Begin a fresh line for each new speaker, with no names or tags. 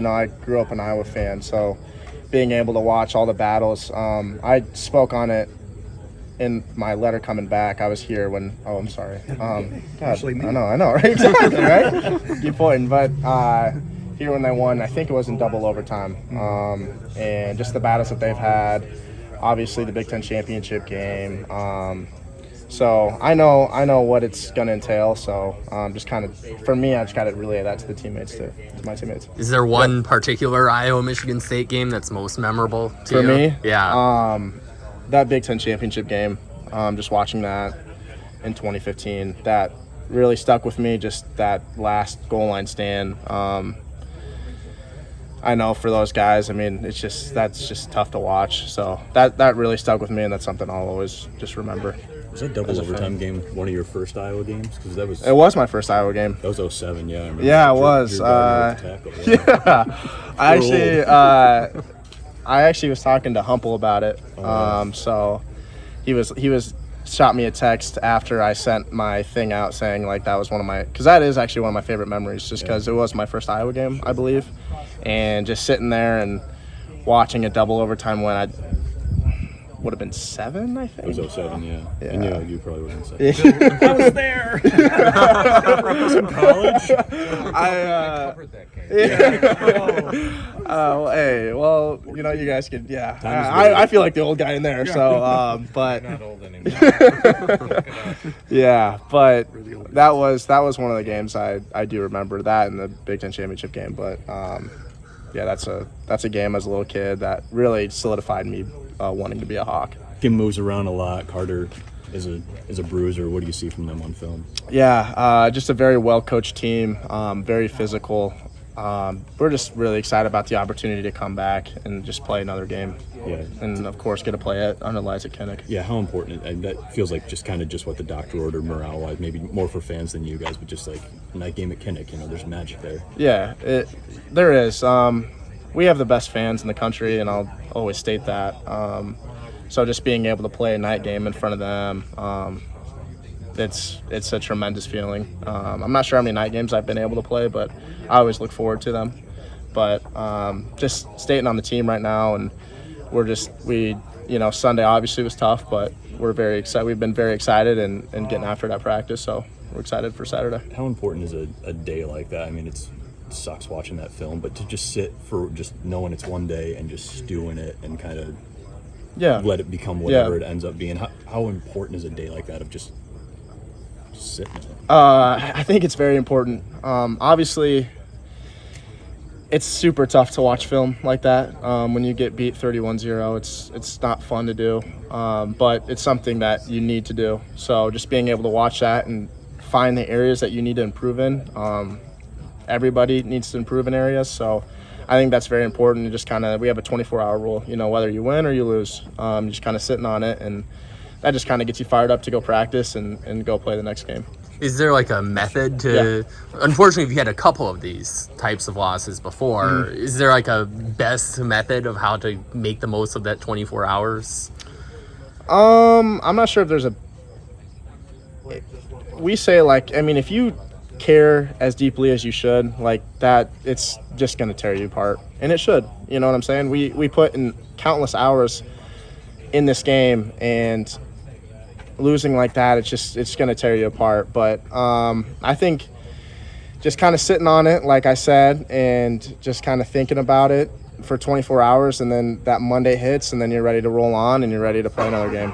I grew up an Iowa fan, so being able to watch all the battles, I spoke on it in my letter coming back. I was here when, I'm sorry. God, I know, right? Exactly, right? Keep pointing. But here when they won, I think it was in double overtime. And just the battles that they've had, obviously the Big Ten championship game. So I know what it's going to entail. So just kind of, for me, I just got to relay that to the teammates, to my teammates.
Is there one particular Iowa-Michigan State game that's most memorable to
you? For me?
Yeah.
That Big Ten championship game, just watching that in 2015, that really stuck with me, just that last goal line stand. I know for those guys, I mean, that's just tough to watch. So that really stuck with me, and that's something I'll always just remember.
Was that double overtime game one of your first Iowa games?
It was my first Iowa game.
That was 2007, yeah. I remember.
Yeah, it was. I actually was talking to Humple about it. So he was shot me a text after I sent my thing out saying like that was because that is actually one of my favorite memories, just because it was my first Iowa game, I believe, and just sitting there and watching a double overtime win. I would have been 7, I think.
It was 2007, yeah. And you probably would have been 7.
I was there.
From college?
I
covered that game.
You guys could, I feel like the old guy in there, so, but.
You're not old anymore.
Yeah, but that was one of the games I do remember, that and the Big Ten championship game, but, that's a game as a little kid that really solidified me wanting to be a Hawk.
Kim moves around a lot. Carter is a bruiser. What do you see from them on film?
Yeah, just a very well-coached team, very physical. We're just really excited about the opportunity to come back and just play another game.
Yeah.
And, of course, get to play it under Liza Kinnick.
Yeah, how important, and that feels like just what the doctor ordered morale-wise, maybe more for fans than you guys, but just like a night game at Kinnick, there's magic there.
Yeah, there is. We have the best fans in the country, and I'll always state that. So just being able to play a night game in front of them, it's a tremendous feeling. I'm not sure how many night games I've been able to play, but I always look forward to them. But just staying on the team right now, and Sunday obviously was tough, but we're very excited. We've been very excited and getting after that practice, so we're excited for Saturday.
How important is a day like that? I mean, it sucks watching that film, but to just sit for just knowing it's one day and just stew in it and kind of let it become whatever it ends up being. How important is a day like that of just sitting in it?
I think it's very important. Obviously, it's super tough to watch film like that. When you get beat 31-0, it's not fun to do, but it's something that you need to do. So just being able to watch that and find the areas that you need to improve in. Everybody needs to improve in areas, so I think that's very important. Just we have a 24-hour rule, whether you win or you lose, just kind of sitting on it, and that just kind of gets you fired up to go practice and go play the next game.
Is there like a method to, unfortunately, if you had a couple of these types of losses before, is there like a best method of how to make the most of that 24 hours?
I'm not sure if there's we say if you care as deeply as you should, like that, it's just going to tear you apart, and it should. You know what I'm saying? We put in countless hours in this game, and losing like that, it's going to tear you apart. But I think just kind of sitting on it, like I said, and just kind of thinking about it for 24 hours, and then that Monday hits, and then you're ready to roll on and you're ready to play another game.